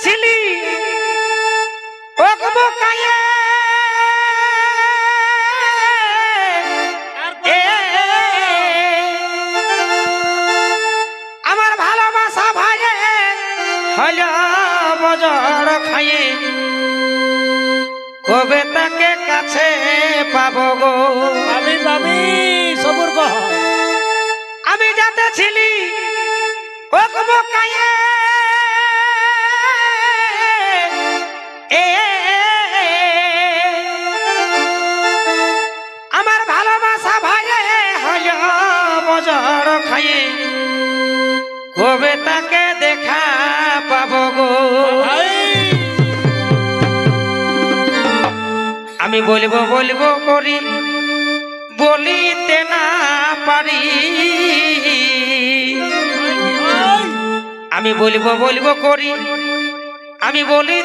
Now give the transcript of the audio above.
ছিলি আমার ভালোবাসা ভাইয়ে হলো বজর খাইয়ে কবে তাকে কাছে পাবো গো পাবি সবুর কহ আমি যাতে ছিলি আমার ভালোবাসা ভাইয়ে হলো বজর খাইয়ে কবে তাকে দেখা পাবো গো আমি বলবো বলবো করি বলিতে না পারি আমি বলবো বলবো করি আমি বলি